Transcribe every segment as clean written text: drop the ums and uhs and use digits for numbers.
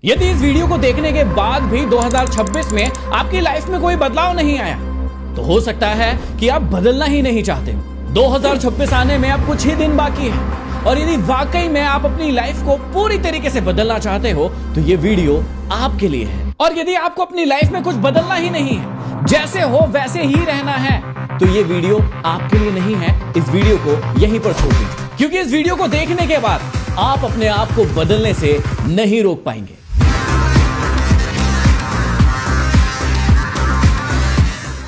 यदि इस वीडियो को देखने के बाद भी 2026 में आपकी लाइफ में कोई बदलाव नहीं आया तो हो सकता है कि आप बदलना ही नहीं चाहते हो। 2026 आने में अब कुछ ही दिन बाकी है और यदि वाकई में आप अपनी लाइफ को पूरी तरीके से बदलना चाहते हो तो ये वीडियो आपके लिए है। और यदि आपको अपनी लाइफ में कुछ बदलना ही नहीं है, जैसे हो वैसे ही रहना है, तो ये वीडियो आपके लिए नहीं है। इस वीडियो को यहीं पर छोड़ दीजिए, क्योंकि इस वीडियो को देखने के बाद आप अपने आप को बदलने से नहीं रोक पाएंगे।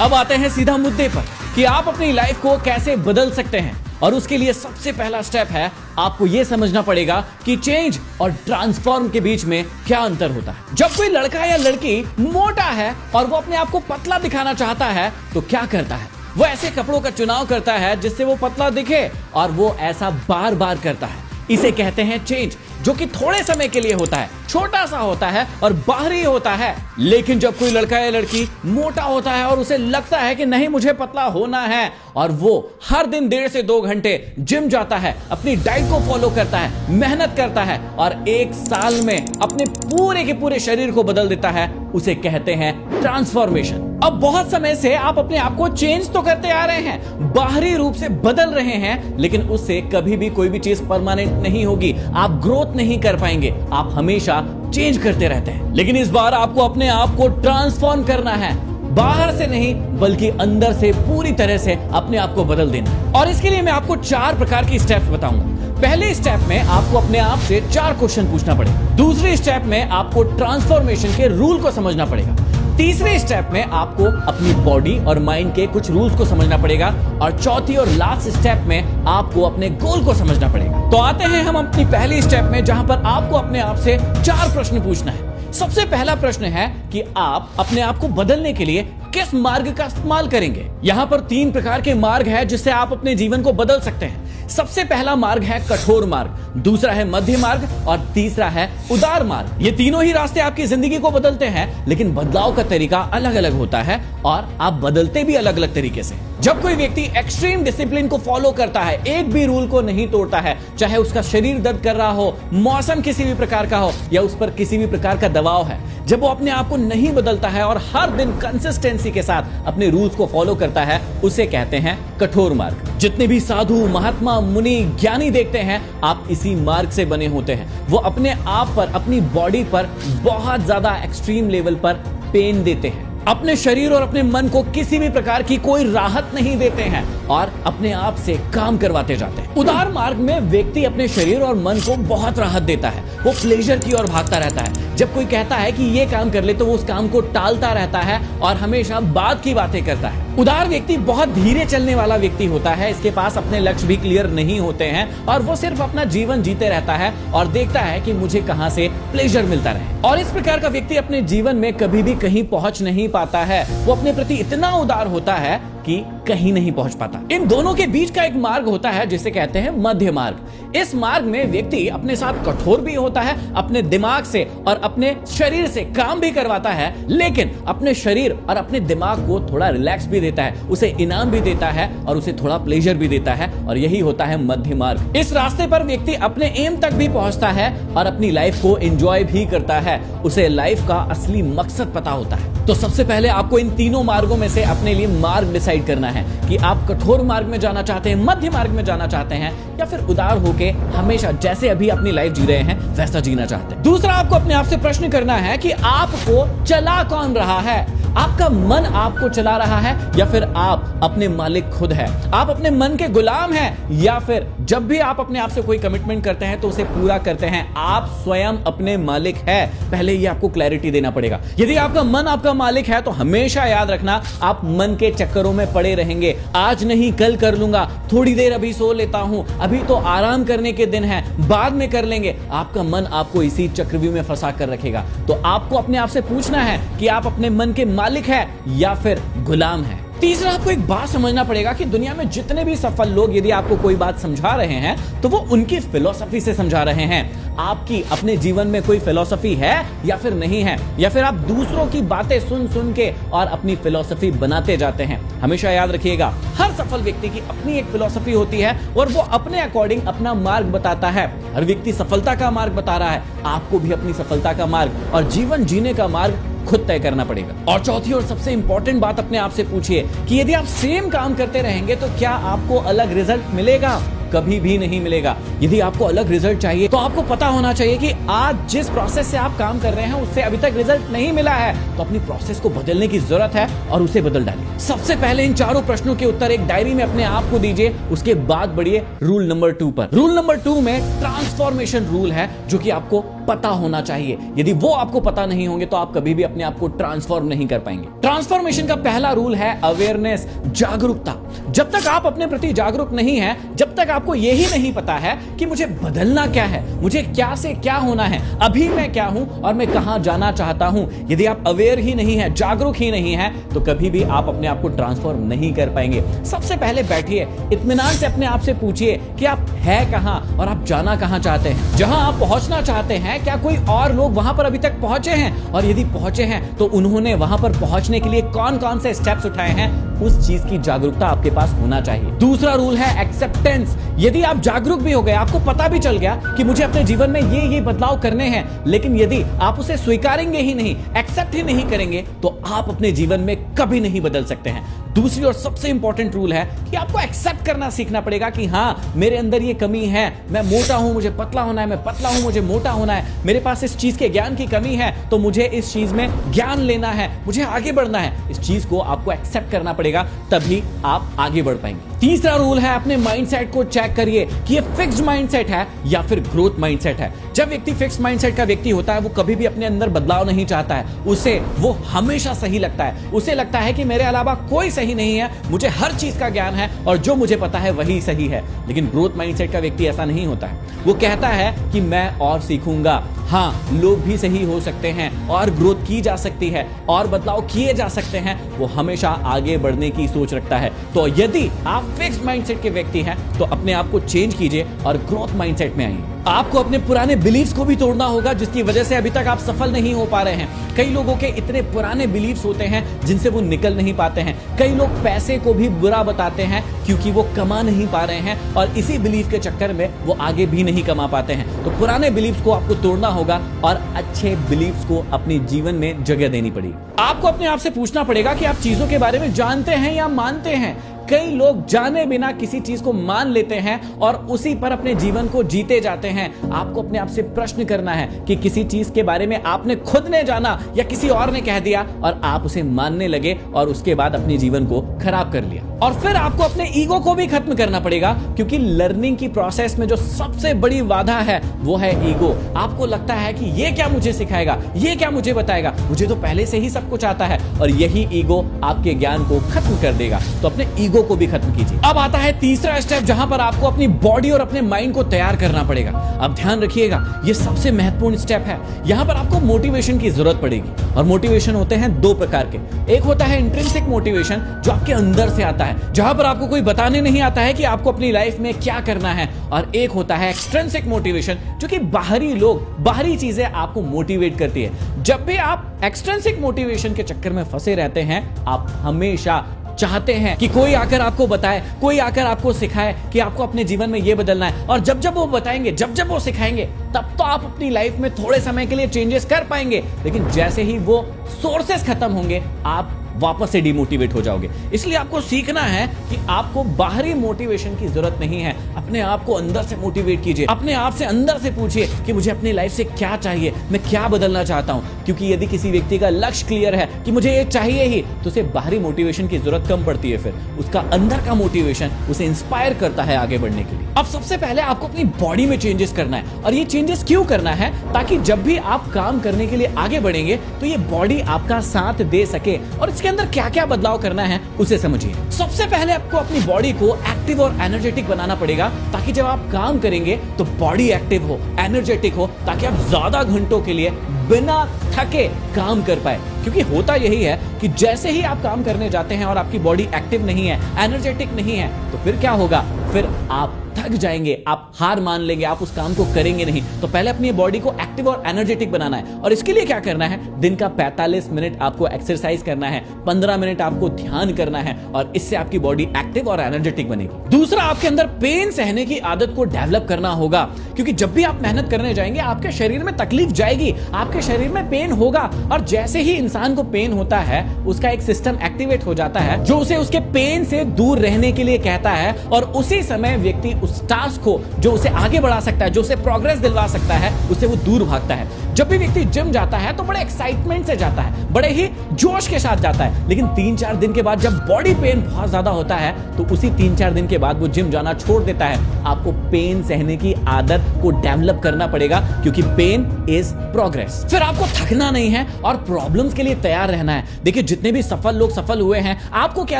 अब आते हैं सीधा मुद्दे पर कि आप अपनी लाइफ को कैसे बदल सकते हैं। और उसके लिए सबसे पहला स्टेप है, आपको यह समझना पड़ेगा कि चेंज और ट्रांसफॉर्म के बीच में क्या अंतर होता है। जब कोई लड़का या लड़की मोटा है और वो अपने आप को पतला दिखाना चाहता है तो क्या करता है? वो ऐसे कपड़ों का चुनाव करता है जिससे वो पतला दिखे और वो ऐसा बार बार करता है। इसे कहते हैं चेंज, जो कि थोड़े समय के लिए होता है, छोटा सा होता है और बाहरी होता है। लेकिन जब कोई लड़का या लड़की मोटा होता है और उसे लगता है कि नहीं मुझे पतला होना है, और वो हर दिन 1.5 से 2 घंटे जिम जाता है, अपनी डाइट को फॉलो करता है, मेहनत करता है और 1 साल में अपने पूरे के पूरे शरीर को बदल देता है, उसे कहते हैं ट्रांसफॉर्मेशन। अब बहुत समय से आप अपने आप को चेंज तो करते आ रहे हैं, बाहरी रूप से बदल रहे हैं, लेकिन उससे कभी भी कोई भी चीज परमानेंट नहीं होगी। आप ग्रोथ नहीं कर पाएंगे, आप हमेशा चेंज करते रहते हैं। लेकिन इस बार आपको अपने आप को ट्रांसफॉर्म करना है, बाहर से नहीं बल्कि अंदर से पूरी तरह से अपने आप को बदल देना। और इसके लिए मैं आपको 4 प्रकार की स्टेप्स बताऊंगा। पहले स्टेप में आपको अपने आप से 4 क्वेश्चन पूछना पड़ेगा। दूसरे स्टेप में आपको ट्रांसफॉर्मेशन के रूल को समझना पड़ेगा। तीसरे स्टेप में आपको अपनी बॉडी और माइंड के कुछ रूल्स को समझना पड़ेगा। और चौथी और लास्ट स्टेप में आपको अपने गोल को समझना पड़ेगा। तो आते हैं हम अपनी पहली स्टेप में, जहां पर आपको अपने आप से 4 प्रश्न पूछना है। सबसे पहला प्रश्न है कि आप अपने आप को बदलने के लिए किस मार्ग का इस्तेमाल करेंगे। यहां पर 3 प्रकार के मार्ग हैं जिससे आप अपने जीवन को बदल सकते हैं। सबसे पहला मार्ग है कठोर मार्ग, दूसरा है मध्य मार्ग और तीसरा है उदार मार्ग। ये तीनों ही रास्ते आपकी जिंदगी को बदलते हैं, लेकिन बदलाव का तरीका अलग अलग होता है और आप बदलते भी अलग अलग तरीके से। जब कोई व्यक्ति एक्सट्रीम डिसिप्लिन को फॉलो करता है, एक भी रूल को नहीं तोड़ता है, चाहे उसका शरीर दर्द कर रहा हो, मौसम किसी भी प्रकार का हो या उस पर किसी भी प्रकार का दबाव है, जब वो अपने आप को नहीं बदलता है और हर दिन कंसिस्टेंसी के साथ अपने रूल्स को फॉलो करता है, उसे कहते हैं कठोर मार्ग। जितने भी साधु, महात्मा, मुनि, ज्ञानी देखते हैं, आप इसी मार्ग से बने होते हैं। वो अपने आप पर, अपनी बॉडी पर बहुत ज्यादा एक्सट्रीम लेवल पर पेन देते हैं, अपने शरीर और अपने मन को किसी भी प्रकार की कोई राहत नहीं देते हैं और अपने आप से काम करवाते जाते हैं। उदार मार्ग में व्यक्ति अपने शरीर और मन को बहुत राहत देता है, वो प्लेजर की ओर भागता रहता है। जब कोई कहता है कि ये काम कर ले तो वो उस काम को टालता रहता है और हमेशा बाद की बातें करता है। उदार व्यक्ति बहुत धीरे चलने वाला व्यक्ति होता है, इसके पास अपने लक्ष्य भी क्लियर नहीं होते हैं और वो सिर्फ अपना जीवन जीते रहता है और देखता है कि मुझे कहां से प्लेजर मिलता रहे। और इस प्रकार का व्यक्ति अपने जीवन में कभी भी कहीं पहुंच नहीं पाता है। वो अपने प्रति इतना उदार होता है कि कहीं नहीं पहुंच पाता। इन दोनों के बीच का एक मार्ग होता है जिसे कहते हैं मध्य मार्ग। इस मार्ग में व्यक्ति अपने साथ कठोर भी होता है, अपने दिमाग से और अपने शरीर से काम भी करवाता है, लेकिन अपने शरीर और अपने दिमाग को थोड़ा रिलैक्स भी देता है, उसे इनाम भी देता है और उसे थोड़ा प्लेजर भी देता है, और यही होता है मध्य मार्ग। इस रास्ते पर व्यक्ति अपने एम तक भी पहुंचता है और अपनी लाइफ को एंजॉय भी करता है, उसे लाइफ का असली मकसद पता होता है। तो सबसे पहले आपको इन तीनों मार्गों में से अपने लिए मार्ग डिसाइड करना है कि आप कठोर मार्ग में जाना चाहते हैं, मध्य मार्ग में जाना चाहते हैं, या फिर उदार होके हमेशा जैसे अभी अपनी लाइफ जी रहे हैं वैसा जीना चाहते हैं। दूसरा, आपको अपने आप से प्रश्न करना है कि आपको चला कौन रहा है। आपका मन आपको चला रहा है या फिर आप अपने मालिक खुद है? आप अपने मन के गुलाम हैं या फिर जब भी आप अपने आप से कोई कमिटमेंट करते हैं तो उसे पूरा करते हैं आप स्वयं अपने मालिक है? पहले ये आपको क्लैरिटी देना पड़ेगा। यदि आपका मन आपका मालिक है तो हमेशा याद रखना, आप मन के चक्करों में पड़े रहेंगे। आज नहीं कल कर लूंगा, थोड़ी देर अभी सो लेता हूं, अभी तो आराम करने के दिन है, बाद में कर लेंगे। आपका मन आपको इसी चक्रव्यूह में फंसा कर रखेगा। तो आपको अपने आप से पूछना है कि आप अपने मन के मालिक है या फिर गुलाम है। तीसरा, आपको एक बात समझना पड़ेगा कि दुनिया में जितने भी सफल लोग यदि आपको कोई बात समझा रहे हैं तो वो उनकी फिलॉसफी से समझा रहे हैं। आपकी अपने जीवन में कोई फिलॉसफी है या फिर नहीं है, या फिर आप दूसरों की बातें सुन सुन के और अपनी फिलॉसफी बनाते जाते हैं। हमेशा याद रखिएगा, हर सफल व्यक्ति की अपनी एक फिलॉसफी होती है और वो अपने अकॉर्डिंग अपना मार्ग बताता है। हर व्यक्ति सफलता का मार्ग बता रहा है, आपको भी अपनी सफलता का मार्ग और जीवन जीने का मार्ग खुद तय करना पड़ेगा। और चौथी और सबसे इंपॉर्टेंट बात अपने आप से पूछिए कि यदि आप सेम काम करते रहेंगे तो क्या आपको अलग रिजल्ट मिलेगा? कभी भी नहीं मिलेगा। यदि आपको अलग रिजल्ट चाहिए तो आपको पता होना चाहिए कि आज जिस प्रोसेस से आप काम कर रहे हैं उससे अभी तक रिजल्ट नहीं मिला है, तो अपनी प्रोसेस को बदलने की जरूरत है और उसे बदल डालिए। सबसे पहले इन चारों प्रश्नों के उत्तर एक डायरी में अपने आप को दीजिए, उसके बाद बढ़िए रूल नंबर 2 पर। रूल नंबर 2 में ट्रांसफॉर्मेशन रूल है जो कि आपको पता होना चाहिए। यदि वो आपको पता नहीं होंगे तो आप कभी भी अपने आप को ट्रांसफॉर्म नहीं कर पाएंगे। ट्रांसफॉर्मेशन का पहला रूल है अवेयरनेस, जागरूकता। जब तक आप अपने प्रति जागरूक नहीं है, जब तक आपको यही नहीं पता है कि मुझे बदलना क्या है, मुझे क्या से क्या होना है, अभी मैं क्या हूं और मैं कहां जाना चाहता हूं, यदि आप अवेयर ही नहीं है, जागरूक ही नहीं है, तो कभी भी आप अपने आप को ट्रांसफॉर्म नहीं कर पाएंगे। सबसे पहले बैठिए, इत्मीनान से अपने आप से पूछिए कि आप है कहां और आप जाना कहां चाहते हैं। जहां आप पहुंचना चाहते हैं, क्या कोई और लोग वहां पर अभी तक पहुंचे हैं, और यदि पहुंचे हैं तो उन्होंने वहां पर पहुंचने के लिए कौन कौन से स्टेप्स उठाए हैं, उस चीज की जागरूकता आपके पास होना चाहिए। दूसरा रूल है एक्सेप्टेंस। यदि आप जागरूक भी हो गए, आपको पता भी चल गया कि मुझे अपने जीवन में ये बदलाव करने हैं, लेकिन यदि आप उसे स्वीकारेंगे ही नहीं, एक्सेप्ट ही नहीं करेंगे, तो आप अपने जीवन में कभी नहीं बदल सकते हैं। दूसरी और सबसे इंपॉर्टेंट रूल है कि आपको एक्सेप्ट करना सीखना पड़ेगा कि हाँ, मेरे अंदर ये कमी है, मैं मोटा हूं, मुझे पतला होना है, मैं पतला हूं, मुझे मोटा होना है, मेरे पास इस चीज के ज्ञान की कमी है, तो मुझे इस चीज में ज्ञान लेना है, मुझे आगे बढ़ना है। इस चीज को आपको एक्सेप्ट करना पड़ेगा, तभी आप आगे बढ़ पाएंगे। तीसरा रूल है, अपने माइंडसेट को चेक करिए कि ये फिक्स्ड माइंडसेट है या फिर ग्रोथ माइंडसेट है। जब व्यक्ति फिक्स्ड माइंडसेट का व्यक्ति होता है, वो कभी भी अपने अंदर बदलाव नहीं चाहता है, उसे वो हमेशा सही लगता है। उसे लगता है कि मेरे अलावा कोई सही नहीं है, मुझे हर चीज का ज्ञान है और जो मुझे पता है वही सही है। लेकिन ग्रोथ माइंडसेट का व्यक्ति ऐसा नहीं होता है। वो कहता है कि मैं और सीखूंगा। हाँ, लोग भी सही हो सकते हैं और ग्रोथ की जा सकती है और बदलाव किए जा सकते हैं। वो हमेशा आगे बढ़ने की सोच रखता है। तो यदि आप फिक्स्ड माइंडसेट के व्यक्ति हैं तो अपने आप को चेंज कीजिए और ग्रोथ माइंडसेट में आइए। आपको अपने पुराने बिलीफ्स को भी तोड़ना होगा जिसकी वजह से अभी तक आप सफल नहीं हो पा रहे हैं। कई लोगों के इतने पुराने बिलीफ्स होते हैं जिनसे वो निकल नहीं पाते हैं। कई लोग पैसे को भी बुरा बताते हैं क्योंकि वो कमा नहीं पा रहे हैं और इसी बिलीफ के चक्कर में वो आगे भी नहीं कमा पाते हैं। तो पुराने बिलीफ्स को आपको तोड़ना होगा और अच्छे बिलीफ्स को अपने जीवन में जगह देनी पड़ेगी। आपको अपने आप से पूछना पड़ेगा कि आप चीजों के बारे में जानते हैं या मानते हैं। कई लोग जाने बिना किसी चीज को मान लेते हैं और उसी पर अपने जीवन को जीते जाते हैं। आपको अपने आप से प्रश्न करना है कि किसी चीज के बारे में आपने खुद ने जाना या किसी और ने कह दिया और आप उसे मानने लगे और उसके बाद अपने जीवन को खराब कर लिया। और फिर आपको अपने ईगो को भी खत्म करना पड़ेगा, क्योंकि लर्निंग की प्रोसेस में जो सबसे बड़ी बाधा है वो है ईगो। आपको लगता है कि ये क्या मुझे सिखाएगा, ये क्या मुझे बताएगा, मुझे तो पहले से ही सब कुछ आता है, और यही ईगो आपके ज्ञान को खत्म कर देगा। तो अपने ईगो को भी खत्म कीजिए। अब आता है तीसरा स्टेप, जहां पर आपको अपनी बॉडी और अपने माइंड को तैयार करना पड़ेगा। अब ध्यान रखिएगा, यह सबसे महत्वपूर्ण स्टेप है। यहां पर आपको मोटिवेशन की जरूरत पड़ेगी, और मोटिवेशन होते हैं दो प्रकार के। एक होता है इंट्रिंसिक मोटिवेशन, जो आपके अंदर से आता है, जहां पर आपको कोई बताने नहीं आता है कि आपको अपनी लाइफ में क्या करना है। और एक होता है एक्सट्रिंसिक मोटिवेशन, जो कि बाहरी लोग, बाहरी चीजें आपको मोटिवेट करती है। जब भी आप एक्सट्रिंसिक मोटिवेशन के चक्कर में फंसे रहते हैं, आप हमेशा चाहते हैं कि कोई आकर आपको बताए, कोई आकर आपको सिखाए कि आपको अपने जीवन में ये बदलना है। और जब जब वो बताएंगे, जब जब वो सिखाएंगे, तब तो आप अपनी लाइफ में थोड़े समय के लिए चेंजेस कर पाएंगे। लेकिन जैसे ही वो सोर्सेस खत्म होंगे, आप वापस से डिमोटिवेट हो जाओगे। इसलिए आपको सीखना है कि आपको बाहरी मोटिवेशन की जरूरत नहीं है। अपने आप को अंदर से मोटिवेट कीजिए। अपने आप से अंदर से पूछिए कि मुझे अपनी लाइफ से क्या चाहिए, मैं क्या बदलना चाहता हूं। क्योंकि यदि किसी व्यक्ति का लक्ष्य क्लियर है कि मुझे ये चाहिए ही, तो उसे बाहरी मोटिवेशन की जरूरत कम पड़ती है। फिर उसका अंदर का मोटिवेशन उसे इंस्पायर करता है आगे बढ़ने के लिए। अब सबसे पहले आपको अपनी बॉडी में चेंजेस करना है। और ये चेंजेस क्यों करना है? ताकि जब भी आप काम करने के लिए आगे बढ़ेंगे तो ये बॉडी आपका साथ दे सके। और इसके अंदर क्या क्या बदलाव करना है उसे समझिए। सबसे पहले आपको अपनी बॉडी को एक्टिव और एनर्जेटिक बनाना पड़ेगा, ताकि जब आप काम करेंगे तो बॉडी एक्टिव हो, एनर्जेटिक हो, ताकि आप ज्यादा घंटों के लिए बिना थके काम कर पाए। क्योंकि होता यही है कि जैसे ही आप काम करने जाते हैं और आपकी बॉडी एक्टिव नहीं है, एनर्जेटिक नहीं है, तो फिर क्या होगा? फिर आप थक जाएंगे, आप हार मान लेंगे, आप उस काम को करेंगे नहीं। तो पहले अपनी बॉडी को एक्टिव और एनर्जेटिक बनाना है, और इसके लिए क्या करना है, दिन का 45 मिनट आपको एक्सरसाइज करना है, 15 मिनट आपको ध्यान करना है, और इससे आपकी बॉडी एक्टिव और एनर्जेटिक बनेगी। दूसरा, आपके अंदर पेन सहने की आदत को डेवलप करना होगा, क्योंकि जब भी आप मेहनत करने जाएंगे आपके शरीर में तकलीफ जाएगी, आपके शरीर में पेन होगा, और जैसे ही इंसान को पेन होता है उसका एक सिस्टम एक्टिवेट हो जाता है जो उसे उसके पेन से दूर रहने के लिए कहता है, और उसी समय व्यक्ति उस टास्क को जो उसे आगे बढ़ा सकता है, जो उसे प्रोग्रेस दिलवा सकता है, उससे वो दूर भागता है। जब भी व्यक्ति जिम जाता है तो बड़े एक्साइटमेंट से जाता है, बड़े ही जोश के साथ जाता है, लेकिन 3-4 दिन के बाद जब बॉडी पेन बहुत ज्यादा होता है तो उसी 3-4 दिन के बाद वो जिम जाना छोड़ देता है। आपको पेन सहने की आदत को डेवलप करना पड़ेगा, क्योंकि पेन इज प्रोग्रेस। फिर आपको थकना नहीं है और प्रॉब्लम्स के लिए तैयार रहना है। देखिए, जितने भी सफल लोग सफल हुए हैं, आपको क्या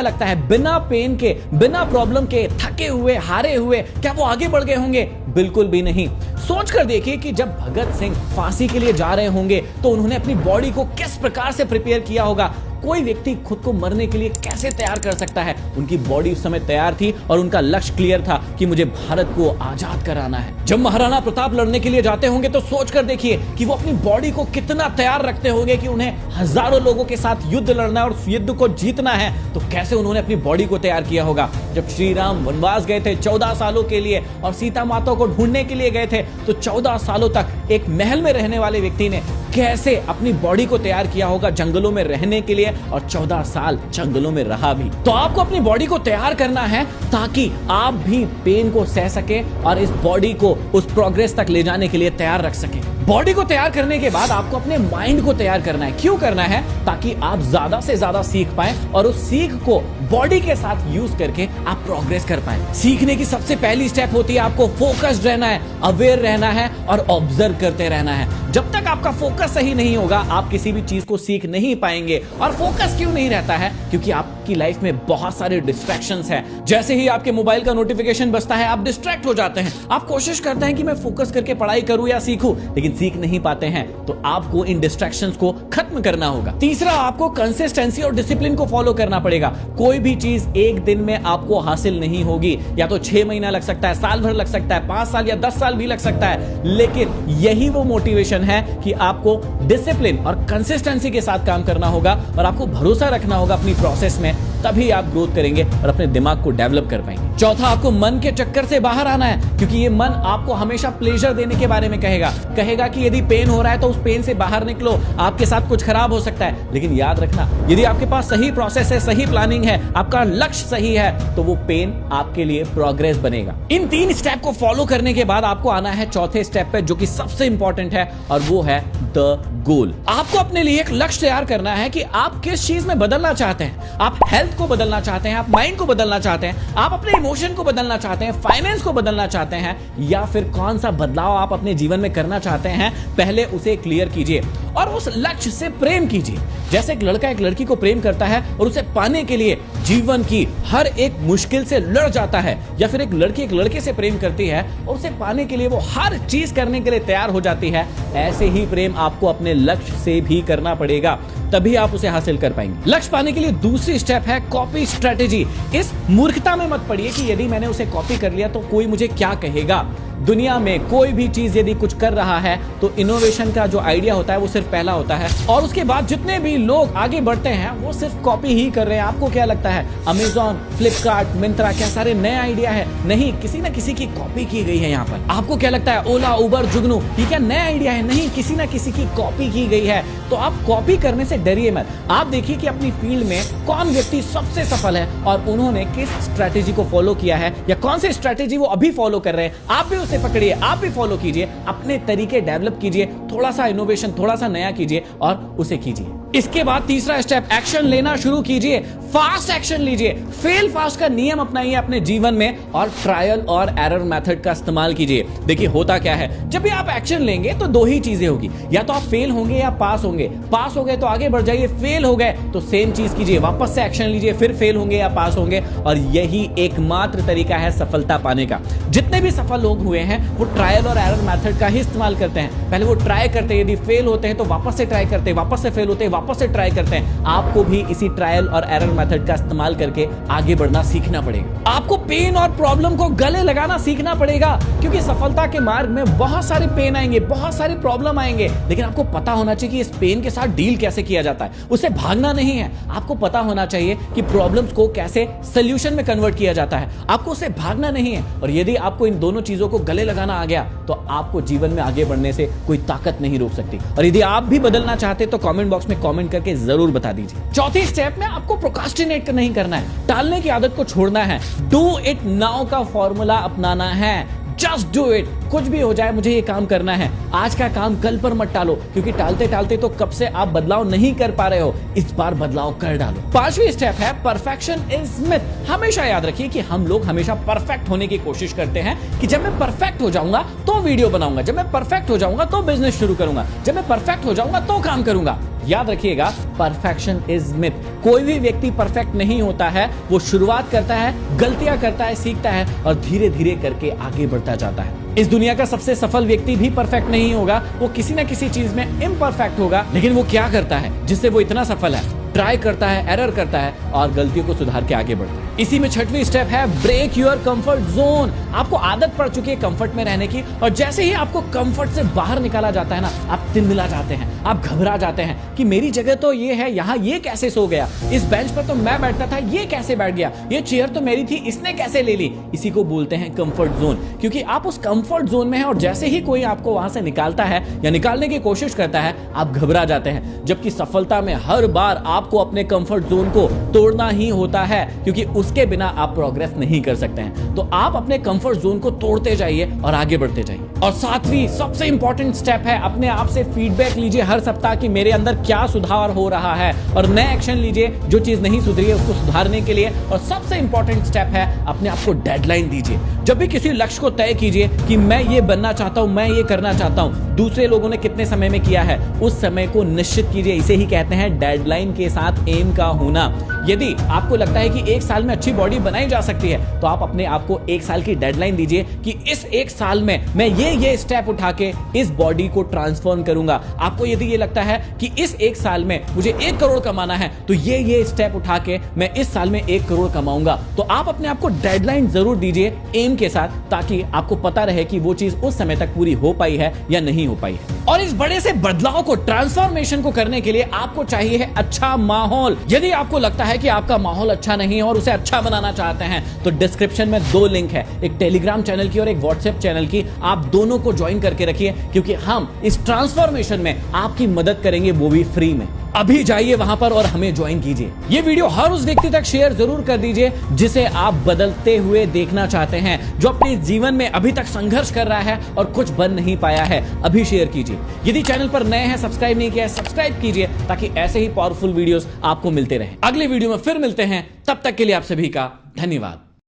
लगता है बिना पेन के, बिना प्रॉब्लम के, थके हुए, हारे हुए, क्या वो आगे बढ़ गए होंगे? बिल्कुल भी नहीं। सोच कर देखिए कि जब भगत सिंह फांसी के लिए जा रहे होंगे तो उन्होंने अपनी बॉडी को किस प्रकार से प्रिपेयर किया होगा। कोई व्यक्ति खुद को मरने के लिए कैसे तैयार कर सकता है? उनकी बॉडी उस समय तैयार थी और उनका लक्ष्य क्लियर था कि मुझे भारत को आजाद कराना है। जब महाराणा प्रताप लड़ने के लिए जाते होंगे तो सोच कर देखिए कि वो अपनी बॉडी को कितना तैयार रखते होंगे कि उन्हें हजारों लोगों के साथ युद्ध लड़ना है और युद्ध को जीतना है। तो कैसे उन्होंने अपनी बॉडी को तैयार किया होगा? जब श्री राम वनवास गए थे 14 सालों के लिए और सीता माता को ढूंढने के लिए गए थे, तो 14 सालों तक एक महल में रहने वाले व्यक्ति ने कैसे अपनी बॉडी को तैयार किया होगा जंगलों में रहने के लिए, और 14 साल जंगलों में रहा भी। तो आपको अपनी बॉडी को तैयार करना है ताकि आप भी पेन को सह सके और इस बॉडी को उस प्रोग्रेस तक ले जाने के लिए तैयार रख सके। बॉडी को तैयार करने के बाद आपको अपने माइंड को तैयार करना है। क्यों करना है? ताकि आप ज्यादा से ज्यादा सीख पाए और उस सीख को बॉडी के साथ यूज करके आप प्रोग्रेस कर पाए। सीखने की सबसे पहली स्टेप होती है आपको फोकस्ड रहना है, अवेयर रहना है और ऑब्जर्व करते रहना है। जब तक आपका फोकस सही नहीं होगा आप किसी भी चीज को सीख नहीं पाएंगे। और फोकस क्यों नहीं रहता है? क्योंकि आपकी लाइफ में बहुत सारे डिस्ट्रैक्शंस हैं। जैसे ही आपके मोबाइल का नोटिफिकेशन बजता है आप डिस्ट्रैक्ट हो जाते हैं। आप कोशिश करते हैं कि मैं फोकस करके पढ़ाई करूं या सीखूं, लेकिन सीख नहीं पाते हैं। तो आपको इन डिस्ट्रैक्शंस को खत्म करना होगा। तीसरा, आपको कंसिस्टेंसी और डिसिप्लिन को फॉलो करना पड़ेगा। कोई भी चीज एक दिन में आपको हासिल नहीं होगी। या तो 6 महीना लग सकता है, साल भर लग सकता है, 5 साल या 10 साल भी लग सकता है, लेकिन यही वो मोटिवेशन है कि आपको डिसिप्लिन और कंसिस्टेंसी के साथ काम करना होगा और आपको भरोसा रखना होगा अपनी प्रोसेस में, तभी आप ग्रोथ करेंगे और अपने दिमाग को डेवलप कर पाएंगे। चौथा, आपको मन के चक्कर से बाहर आना है, क्योंकि ये मन आपको हमेशा प्लेजर देने के बारे में कहेगा कि यदि पेन हो रहा है तो उस पेन से बाहर निकलो, आपके साथ कुछ खराब हो सकता है। लेकिन याद रखना, यदि आपके पास सही प्रोसेस है, सही प्लानिंग है, आपका लक्ष्य सही है, तो वो पेन आपके लिए प्रोग्रेस बनेगा। इन 3 स्टेप को फॉलो करने के बाद आपको आना है चौथे स्टेप पे, जो कि सबसे इंपॉर्टेंट है, और वो है द गोल। आपको अपने लिए एक लक्ष्य तैयार करना है कि आप किस चीज में बदलना चाहते हैं। आप हेल्थ को बदलना चाहते हैं, आप माइंड को बदलना चाहते हैं, आप अपने इमोशन को बदलना चाहते हैं, फाइनेंस को बदलना चाहते हैं, या फिर कौन सा बदलाव आप अपने जीवन में करना चाहते हैं, पहले उसे क्लियर कीजिए और उस लक्ष्य से प्रेम कीजिए। जैसे एक लड़का एक लड़की को प्रेम करता है और उसे पाने के लिए जीवन की हर एक मुश्किल से लड़ जाता है, या फिर एक लड़की एक लड़के से प्रेम करती है और उसे पाने के लिए वो हर चीज करने के लिए तैयार हो जाती है, ऐसे ही प्रेम आपको अपने लक्ष्य से भी करना पड़ेगा, तभी आप उसे हासिल कर पाएंगे। लक्ष्य पाने के लिए दूसरी स्टेप है कॉपी स्ट्रेटेजी। इस मूर्खता में मत पड़िए कि यदि मैंने उसे कॉपी कर लिया तो कोई मुझे क्या कहेगा। दुनिया में कोई भी चीज यदि कुछ कर रहा है तो इनोवेशन का जो आइडिया होता है वो सिर्फ पहला होता है, और उसके बाद जितने भी लोग आगे बढ़ते हैं वो सिर्फ कॉपी ही कर रहे हैं। आपको क्या लगता है अमेज़न, फ्लिपकार्ट, मिंत्रा क्या सारे नए आइडिया है? नहीं, किसी ना किसी की कॉपी की गई है यहाँ पर। आपको क्या लगता है ओला, उबर, जुगनू ये क्या नए आइडिया है? नहीं, किसी ना किसी की कॉपी की गई है। तो आप कॉपी करने से डरिए मत। आप देखिए कि अपनी फील्ड में कौन व्यक्ति सबसे सफल है और उन्होंने किस स्ट्रेटेजी को फॉलो किया है, या कौन सी स्ट्रेटेजी वो अभी फॉलो कर रहे हैं। आप भी उसे पकड़िए, आप भी फॉलो कीजिए, अपने तरीके डेवलप कीजिए, थोड़ा सा इनोवेशन, थोड़ा सा नया कीजिए और उसे कीजिए। इसके बाद तीसरा स्टेप, एक्शन लेना शुरू कीजिए, फास्ट एक्शन लीजिए। फेल फास्ट का नियम अपनाइए अपने जीवन में और ट्रायल और एरर मेथड का इस्तेमाल कीजिए। देखिए होता क्या है, जब भी आप एक्शन लेंगे तो 2 ही चीजें होगी, या तो आप फेल होंगे या पास होंगे। पास हो गए तो आगे बढ़ जाइए, फेल हो गए तो सेम चीज कीजिए, वापस से एक्शन लीजिए, फिर फेल होंगे या पास होंगे। और यही एकमात्र तरीका है सफलता पाने का। जितने भी सफल लोग हुए हैं वो ट्रायल और एरर मेथड का ही इस्तेमाल करते हैं। पहले वो ट्राई करते हैं, यदि फेल होते हैं तो वापस से ट्राई करते हैं, वापस से फेल होते हैं, वापस से ट्राई करते हैं। आपको भी इसी ट्रायल और एरर मेथड का इस्तेमाल करके आगे बढ़ना सीखना पड़ेगा। आपको पेन और प्रॉब्लम को गले लगाना सीखना पड़ेगा, क्योंकि सफलता के मार्ग में बहुत सारे पेन आएंगे, बहुत सारे प्रॉब्लम आएंगे, लेकिन आपको पता होना चाहिए कि इस पेन के साथ डील कैसे किया जाता है। उससे भागना नहीं है, आपको पता होना चाहिए कि प्रॉब्लम्स को कैसे सोल्यूशन में कन्वर्ट किया जाता है। आपको उससे भागना नहीं है। और यदि आपको इन दोनों चीजों को गले लगाना आ गया तो आपको जीवन में आगे बढ़ने से कोई ताकत नहीं रोक सकती। और यदि आप भी बदलना चाहते तो कमेंट बॉक्स में कमेंट करके जरूर बता दीजिए। चौथी स्टेप में आपको प्रोक्रास्टिनेट नहीं करना है, टालने की आदत को छोड़ना है। डू इट नाउ का फॉर्मूला अपनाना है। Just do it. कुछ भी हो जाए, मुझे ये काम करना है। आज का काम कल पर मत टालो, क्योंकि टालते टालते तो कब से आप बदलाव नहीं कर पा रहे हो। इस बार बदलाव कर डालो। पांचवी स्टेप है परफेक्शन इज मिथ। हमेशा याद रखिए कि हम लोग हमेशा परफेक्ट होने की कोशिश करते हैं कि जब मैं परफेक्ट हो जाऊंगा तो वीडियो बनाऊंगा, जब मैं परफेक्ट हो जाऊंगा तो बिजनेस शुरू करूंगा, जब मैं परफेक्ट हो जाऊंगा तो काम करूंगा। याद रखिएगा, परफेक्शन इज मिथ। कोई भी व्यक्ति परफेक्ट नहीं होता है। वो शुरुआत करता है, गलतियां करता है, सीखता है और धीरे धीरे करके आगे बढ़ता जाता है। इस दुनिया का सबसे सफल व्यक्ति भी परफेक्ट नहीं होगा। वो किसी ना किसी चीज में इम्परफेक्ट होगा, लेकिन वो क्या करता है जिससे वो इतना सफल है? ट्राई करता है, एरर करता है और गलतियों को सुधार के आगे बढ़ता है। इसी में छठवीं स्टेप है ब्रेक योर कंफर्ट जोन। आपको आदत पड़ चुकी है कंफर्ट में रहने की, और जैसे ही आपको कंफर्ट से बाहर निकाला जाता है ना, आप तिलमिला जाते हैं, आप घबरा जाते हैं कि मेरी जगह तो ये है, यहाँ ये कैसे सो गया, इस बेंच पर तो मैं बैठता था, ये कैसे बैठ गया, ये चेयर तो मेरी थी, इसने कैसे ले ली। इसी को बोलते हैं कंफर्ट जोन, क्योंकि आप उस कंफर्ट जोन में हैं और जैसे ही कोई आपको वहां से निकालता है या निकालने की कोशिश करता है, आप घबरा जाते हैं। जबकि सफलता में हर बार आपको अपने कंफर्ट जोन को तोड़ना ही होता है, क्योंकि उसके बिना आप प्रोग्रेस नहीं कर सकते हैं। तो आप अपने कंफर्ट जोन को तोड़ते जाइए और आगे बढ़ते जाइए। और सातवीं सबसे इंपॉर्टेंट स्टेप है, अपने आप से फीडबैक लीजिए हर सप्ताह कि मेरे अंदर क्या सुधार हो रहा है, और नए एक्शन लीजिए जो चीज नहीं सुधरी है उसको सुधारने के लिए। और सबसे इंपॉर्टेंट स्टेप है, अपने आप को डेडलाइन दीजिए। जब भी किसी लक्ष्य को तय कीजिए कि मैं ये बनना चाहता हूं, मैं ये करना चाहता हूं, दूसरे लोगों ने कितने समय में किया है, उस समय को निश्चित कीजिए। इसे ही कहते हैं डेडलाइन के साथ एम का होना। यदि आपको लगता है कि एक साल में अच्छी बॉडी बनाई जा सकती है, तो आप अपने आप को एक साल की डेडलाइन दीजिए कि इस एक साल में मैं ये स्टेप उठा के इस बॉडी को ट्रांसफॉर्म करूंगा। आपको यदि ये लगता है कि इस एक साल में मुझे 1 करोड़ कमाना है, तो ये स्टेप उठा के मैं इस साल में 1 करोड़ कमाऊंगा। तो आप अपने आप को डेडलाइन जरूर दीजिए एम के साथ, ताकि आपको पता रहे कि वो चीज उस समय तक पूरी हो पाई है या नहीं हो पाई है। और इस बड़े से बदलाव को, ट्रांसफॉर्मेशन को करने के लिए आपको चाहिए है अच्छा माहौल। यदि आपको लगता है कि आपका माहौल अच्छा नहीं है और उसे अच्छा बनाना चाहते हैं, तो डिस्क्रिप्शन में 2 लिंक है, एक टेलीग्राम चैनल की और एक व्हाट्सएप चैनल की। आप दोनों को ज्वाइन करके रखिए, क्योंकि हम इस ट्रांसफॉर्मेशन में आपकी मदद करेंगे, वो भी फ्री में। अभी जाइए वहां पर और हमें ज्वाइन कीजिए। ये वीडियो हर उस व्यक्ति तक शेयर जरूर कर दीजिए जिसे आप बदलते हुए देखना चाहते हैं, जो अपने जीवन में अभी तक संघर्ष कर रहा है और कुछ बन नहीं पाया है। अभी शेयर कीजिए। यदि चैनल पर नए हैं, सब्सक्राइब नहीं किया है, सब्सक्राइब कीजिए, ताकि ऐसे ही पावरफुल वीडियोस आपको मिलते रहे। अगले वीडियो में फिर मिलते हैं, तब तक के लिए आप सभी का धन्यवाद।